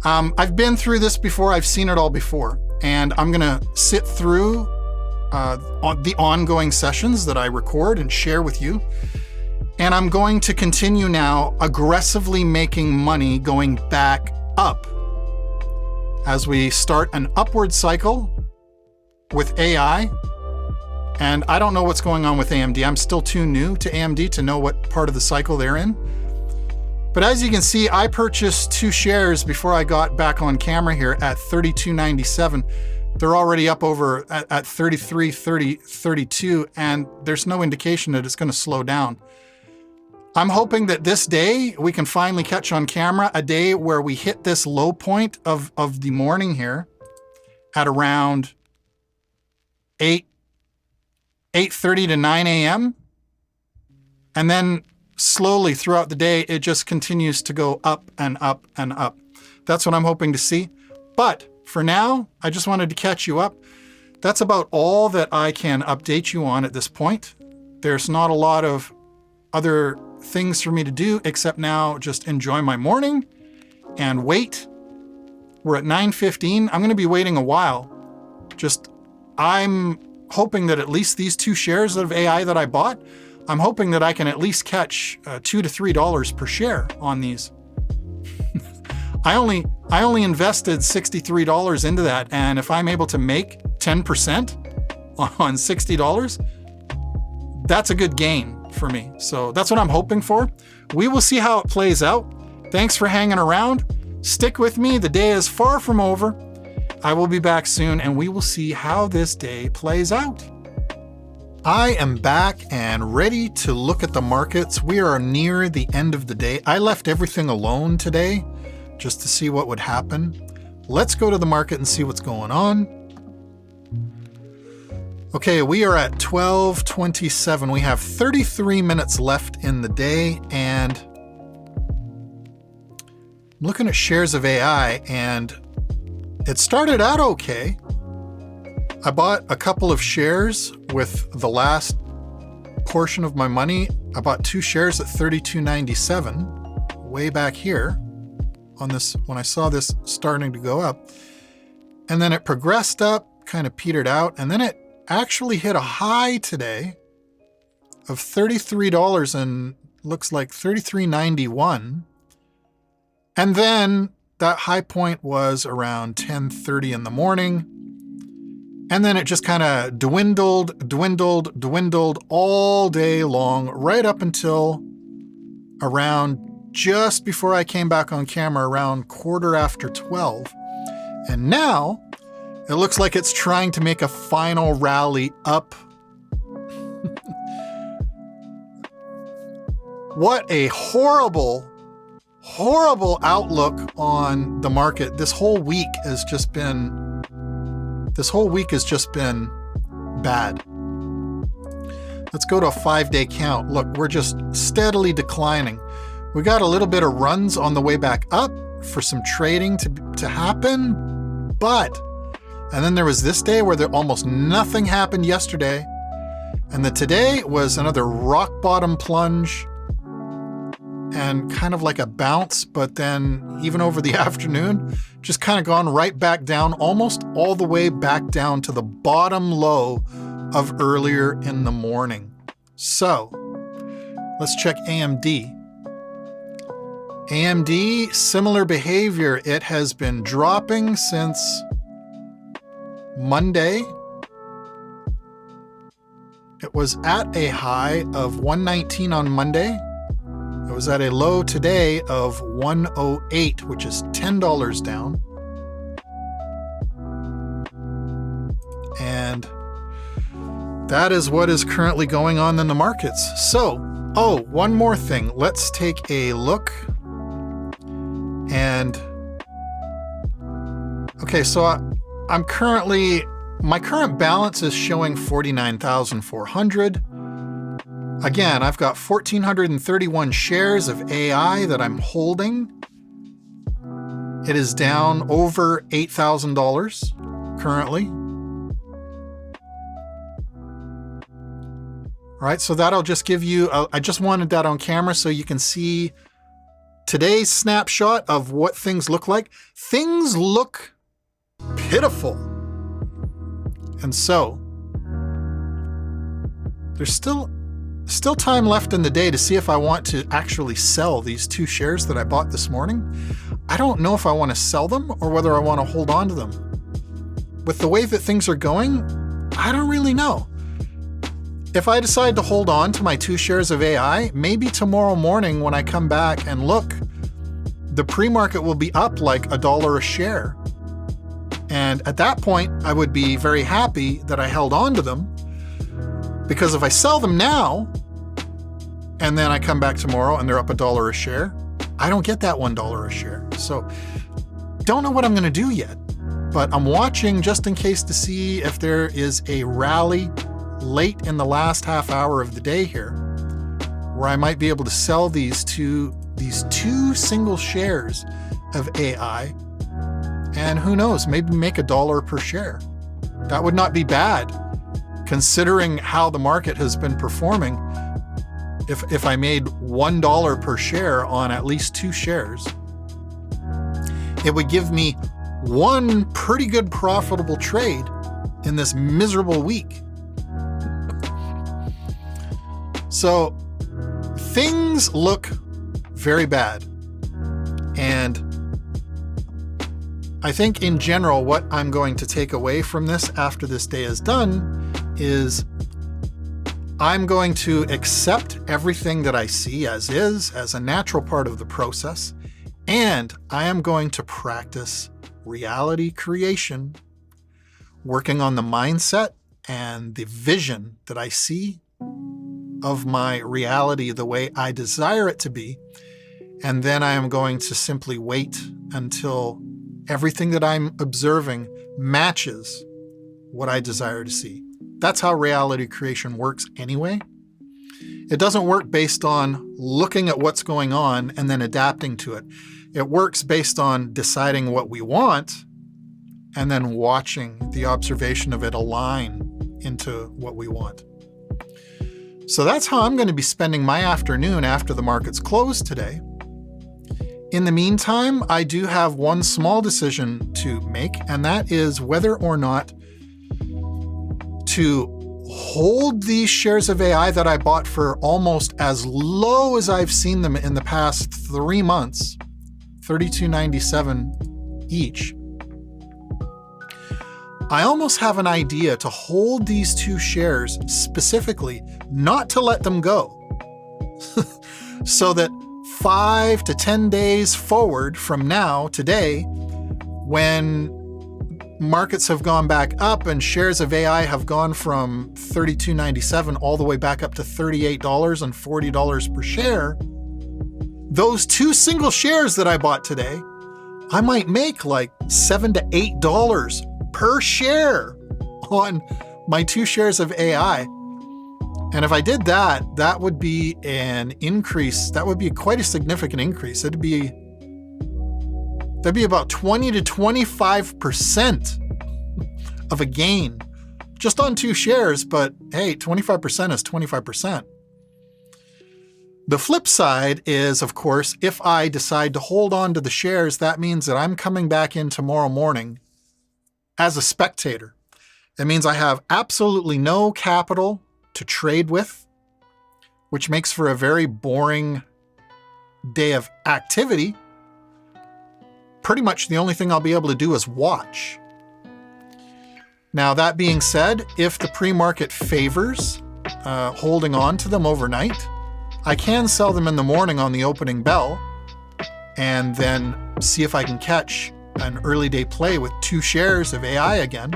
I've been through this before. I've seen it all before. And I'm gonna sit through the ongoing sessions that I record and share with you. And I'm going to continue now aggressively making money going back up as we start an upward cycle with AI. And I don't know what's going on with AMD. I'm still too new to AMD to know what part of the cycle they're in. But as you can see, I purchased 2 shares before I got back on camera here at $32.97. They're already up over at 33, 30, 32, and there's no indication that it's going to slow down. I'm hoping that this day we can finally catch on camera a day where we hit this low point of the morning here at around 8:30 to 9 a.m. And then slowly throughout the day, it just continues to go up and up and up. That's what I'm hoping to see. But for now, I just wanted to catch you up. That's about all that I can update you on at this point. There's not a lot of other things for me to do except now just enjoy my morning and wait. We're at 9:15. I'm going to be waiting a while. I'm hoping that at least these 2 shares of AI that I bought, I'm hoping that I can at least catch $2 to $3 per share on these. I only invested $63 into that, and if I'm able to make 10% on $60, that's a good gain for me. So that's what I'm hoping for. We will see how it plays out. Thanks for hanging around. Stick with me. The day is far from over. I will be back soon, and we will see how this day plays out. I am back and ready to look at the markets. We are near the end of the day. I left everything alone today just to see what would happen. Let's go to the market and see what's going on. Okay, we are at 12:27. We have 33 minutes left in the day, and I'm looking at shares of AI, and it started out okay. I bought a couple of shares with the last portion of my money. I bought 2 shares at $32.97 way back here on this when I saw this starting to go up. And then it progressed up, kind of petered out, and then it actually hit a high today of $33 and looks like $33.91. And then that high point was around 10:30 in the morning. And then it just kind of dwindled all day long, right up until around just before I came back on camera, around 12:15. And now it looks like it's trying to make a final rally up. What a horrible outlook on the market. This whole week has just been bad. Let's go to a 5-day count. Look, we're just steadily declining. We got a little bit of runs on the way back up for some trading to happen, and then there was this day where almost nothing happened yesterday, and then today was another rock bottom plunge and kind of like a bounce, but then even over the afternoon, just kind of gone right back down, almost all the way back down to the bottom low of earlier in the morning. So let's check AMD. AMD, similar behavior. It has been dropping since Monday. It was at a high of 119 on Monday. It was at a low today of 108, which is $10 down. And that is what is currently going on in the markets. So, one more thing. Let's take a look. And, okay, so my current balance is showing 49,400. Again, I've got 1,431 shares of AI that I'm holding. It is down over $8,000 currently. All right, so that'll just give you, I just wanted that on camera so you can see today's snapshot of what things look like. Things look pitiful. And so, there's still time left in the day to see if I want to actually sell these 2 shares that I bought this morning. I don't know if I want to sell them or whether I want to hold on to them. With the way that things are going, I don't really know. If I decide to hold on to my 2 shares of AI, maybe tomorrow morning when I come back and look, the pre-market will be up like $1 a share. And at that point, I would be very happy that I held on to them, because if I sell them now and then I come back tomorrow and they're up $1 a share, I don't get that $1 a share. So don't know what I'm going to do yet, but I'm watching just in case to see if there is a rally late in the last half hour of the day here where I might be able to sell these two single shares of AI, and who knows, maybe make $1 per share. That would not be bad considering how the market has been performing. If I made $1 per share on at least 2 shares, it would give me one pretty good profitable trade in this miserable week. So things look very bad. And I think in general, what I'm going to take away from this after this day is done is I'm going to accept everything that I see as is, as a natural part of the process. And I am going to practice reality creation, working on the mindset and the vision that I see of my reality the way I desire it to be. And then I am going to simply wait until everything that I'm observing matches what I desire to see. That's how reality creation works anyway. It doesn't work based on looking at what's going on and then adapting to it. It works based on deciding what we want and then watching the observation of it align into what we want. So that's how I'm going to be spending my afternoon after the markets close today. In the meantime, I do have one small decision to make, and that is whether or not to hold these shares of AI that I bought for almost as low as I've seen them in the past 3 months, $32.97 each. I almost have an idea to hold these 2 shares specifically, not to let them go, so that 5 to 10 days forward from now, today, when markets have gone back up and shares of AI have gone from $32.97 all the way back up to $38 and $40 per share, those 2 single shares that I bought today, I might make like $7 to $8 per share on my 2 shares of AI. And if I did that, that would be an increase. That would be quite a significant increase. That'd be about 20 to 25% of a gain just on 2 shares. But hey, 25% is 25%. The flip side is, of course, if I decide to hold on to the shares, that means that I'm coming back in tomorrow morning as a spectator. It means I have absolutely no capital to trade with, which makes for a very boring day of activity. Pretty much the only thing I'll be able to do is watch. Now, that being said, if the pre-market favors holding on to them overnight, I can sell them in the morning on the opening bell and then see if I can catch an early day play with 2 shares of AI again.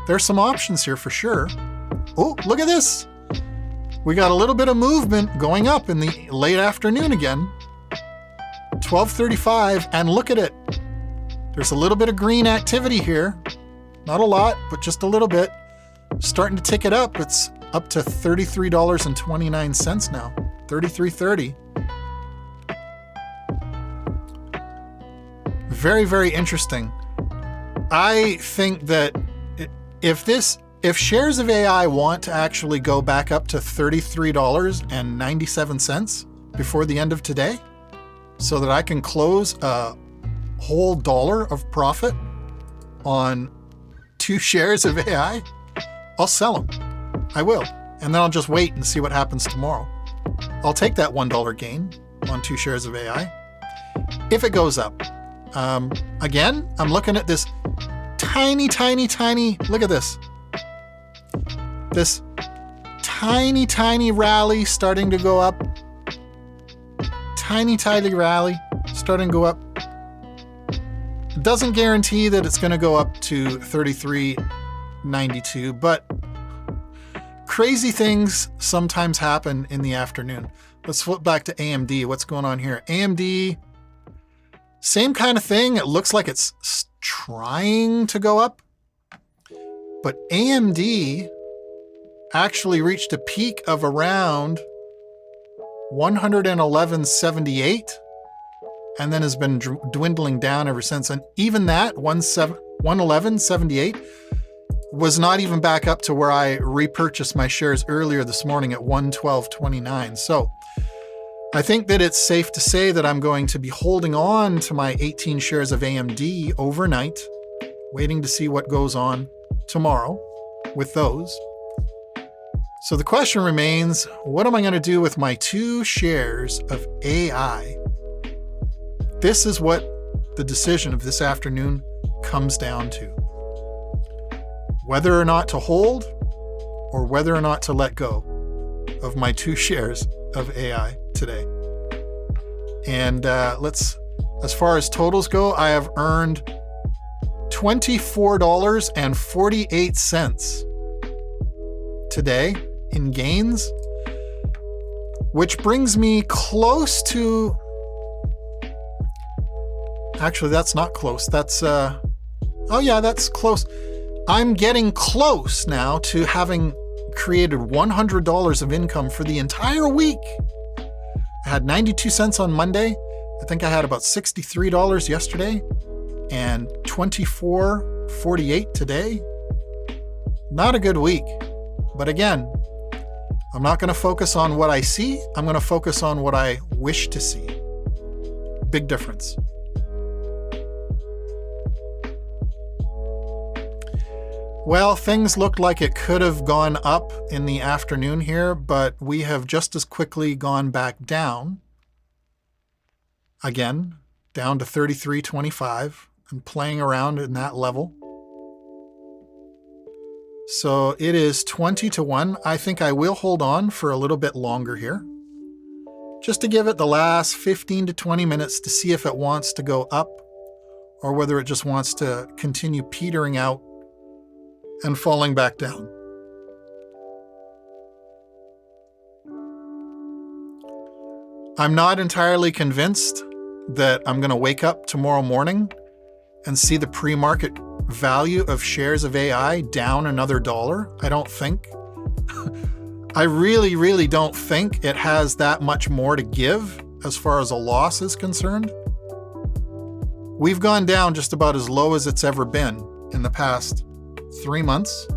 There's some options here for sure. Oh, look at this. We got a little bit of movement going up in the late afternoon again. 12:35, and look at it. There's a little bit of green activity here. Not a lot, but just a little bit. Starting to tick it up. It's up to $33.29 now. $33.30. Very, very interesting. I think that if shares of AI want to actually go back up to $33.97 before the end of today, so that I can close a whole $1 of profit on 2 shares of AI, I'll sell them. I will. And then I'll just wait and see what happens tomorrow. I'll take that $1 gain on 2 shares of AI if it goes up. Again, I'm looking at this tiny, look at this. This tiny rally starting to go up. Tiny rally starting to go up. Doesn't guarantee that it's going to go up to $33.92, but crazy things sometimes happen in the afternoon. Let's flip back to AMD. What's going on here? AMD, same kind of thing. It looks like it's trying to go up, but AMD actually reached a peak of around 111.78 and then has been dwindling down ever since. And even that 111.78 was not even back up to where I repurchased my shares earlier this morning at 112.29. So I think that it's safe to say that I'm going to be holding on to my 18 shares of AMD overnight, waiting to see what goes on tomorrow with those. So the question remains, what am I going to do with my 2 shares of AI? This is what the decision of this afternoon comes down to. Whether or not to hold, or whether or not to let go of my 2 shares of AI today. And as far as totals go, I have earned $24.48 today in gains, which brings me close to, actually that's not close, that's oh yeah, that's close. I'm getting close now to having created $100 of income for the entire week. I had 92 cents on Monday. I think I had about $63 yesterday and $24.48 today. Not a good week. But again, I'm not going to focus on what I see. I'm going to focus on what I wish to see. Big difference. Well, things looked like it could have gone up in the afternoon here, but we have just as quickly gone back down. Again, down to 33.25 and playing around in that level. So it is 20-1. I think I will hold on for a little bit longer here, just to give it the last 15 to 20 minutes to see if it wants to go up or whether it just wants to continue petering out and falling back down. I'm not entirely convinced that I'm going to wake up tomorrow morning and see the pre-market value of shares of AI down another $1. I don't think. I really, really don't think it has that much more to give as far as a loss is concerned. We've gone down just about as low as it's ever been in the past 3 months.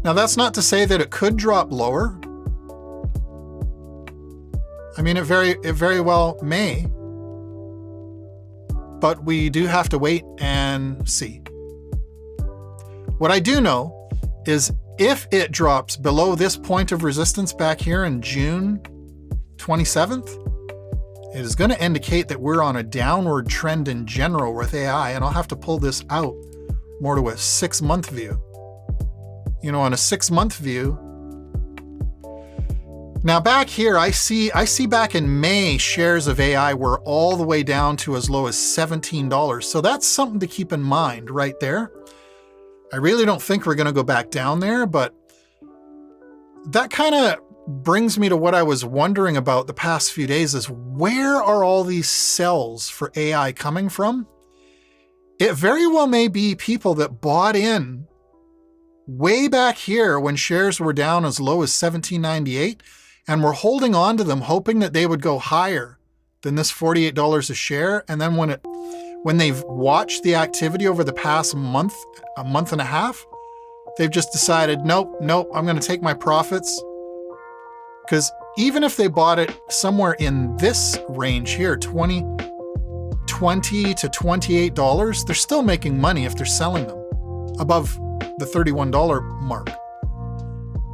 Now, that's not to say that it could drop lower. I mean, it very well may. But we do have to wait and see. What I do know is if it drops below this point of resistance back here in June 27th, it is going to indicate that we're on a downward trend in general with AI, and I'll have to pull this out more to a 6-month view. You know, on a 6-month view. Now back here, I see back in May, shares of AI were all the way down to as low as $17. So that's something to keep in mind right there. I really don't think we're going to go back down there, but that kind of brings me to what I was wondering about the past few days is where are all these sells for AI coming from? It very well may be people that bought in way back here when shares were down as low as $17.98 and were holding on to them hoping that they would go higher than this $48 a share. And then when they've watched the activity over the past month, a month and a half, they've just decided, nope, I'm going to take my profits. Because even if they bought it somewhere in this range here, $20 to $28, they're still making money if they're selling them above the $31 mark.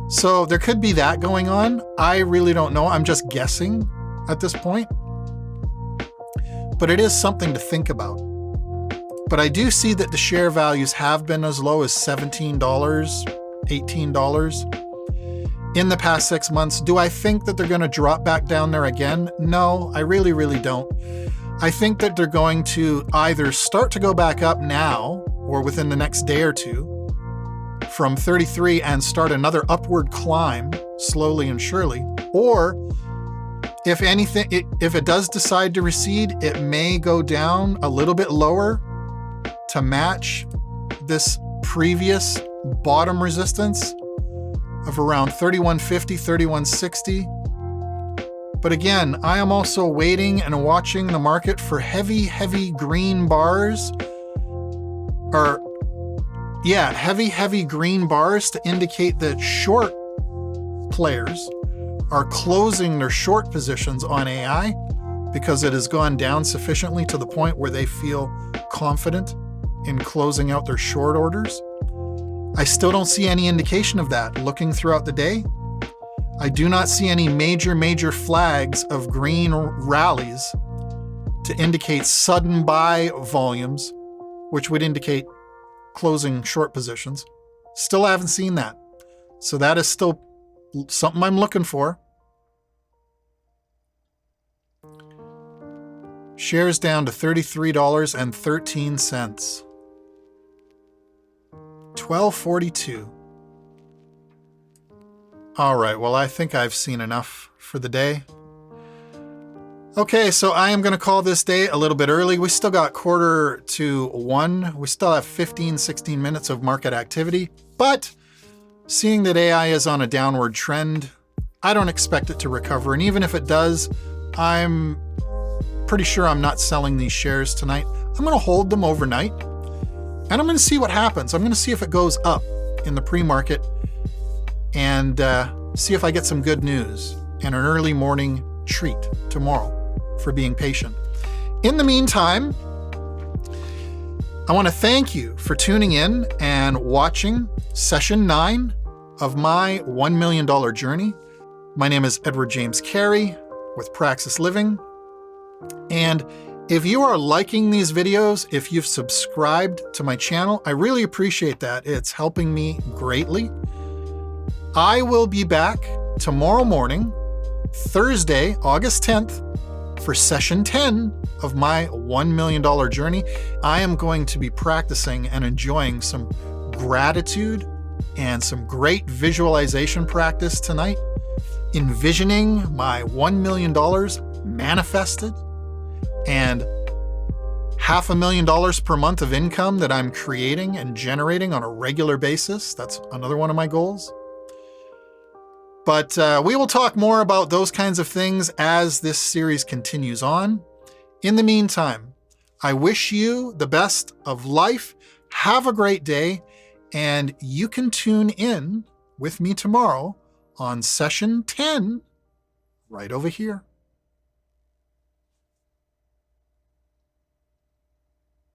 So there could be that going on. I really don't know. I'm just guessing at this point. But it is something to think about. But I do see that the share values have been as low as $17, $18 in the past 6 months. Do I think that they're going to drop back down there again? No, I really, really don't. I think that they're going to either start to go back up now or within the next day or two from 33 and start another upward climb slowly and surely. Or if anything, if it does decide to recede, it may go down a little bit lower to match this previous bottom resistance of around 3150, 3160. But again, I am also waiting and watching the market for heavy green bars, heavy green bars to indicate that short players are closing their short positions on AI because it has gone down sufficiently to the point where they feel confident in closing out their short orders. I still don't see any indication of that looking throughout the day. I do not see any major flags of green rallies to indicate sudden buy volumes, which would indicate closing short positions. Still haven't seen that. So that is still something I'm looking for. Shares down to $33.13. 1242. All right, well, I think I've seen enough for the day. Okay, so I am going to call this day a little bit early. We still got 1:45. We still have 16 minutes of market activity. But seeing that AI is on a downward trend, I don't expect it to recover. And even if it does, I'm pretty sure I'm not selling these shares tonight. I'm going to hold them overnight. And I'm going to see what happens. I'm going to see if it goes up in the pre-market and see if I get some good news and an early morning treat tomorrow for being patient. In the meantime, I want to thank you for tuning in and watching session 9 of my $1 million journey. My name is Edward James Carey with Praxis Living. And if you are liking these videos, if you've subscribed to my channel, I really appreciate that. It's helping me greatly. I will be back tomorrow morning, Thursday, August 10th, for session 10 of my $1 million journey. I am going to be practicing and enjoying some gratitude and some great visualization practice tonight, envisioning my $1 million manifested and $500,000 per month of income that I'm creating and generating on a regular basis. That's another one of my goals. But we will talk more about those kinds of things as this series continues on. In the meantime, I wish you the best of life. Have a great day, and you can tune in with me tomorrow on session 10 right over here.